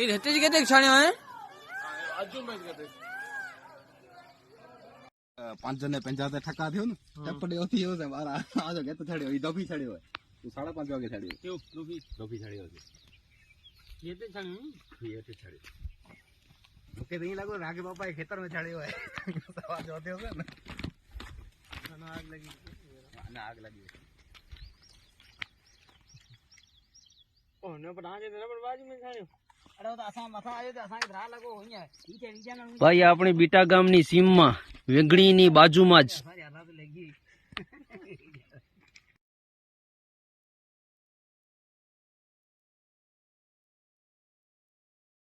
એ રહેતે જ કેતે છાણ્યો હે આજુ મેચ કરતે 5 જને 75 ટકા થયો ને ટપડે ઓથી એવો છે મારા આજો કે તો છાડ્યો ઈ દોફી છાડ્યો હોય તું 5:30 વાગે છાડ્યો કેવું દોફી છાડ્યો છે કેતે છાણ્યું એ છાડ્યો ઓકે તો ઈ લાગો રાગે બાપાએ ખેતરમાં છાડ્યો હોય સવા જોતે હશે ને આગ લાગી આને આગ લાગી ઓ ને પણ આજે રબર બાજુ મેં છાણ્યું અરે તો આસા મથા આવ્યો તો આસા ધરા લાગો અહીંયા ઈ છે બીજાનો ભાઈ આપણી બીટા ગામની સીમમાં વેગણીની બાજુમાં જ સારી આધા તો લઈ ગઈ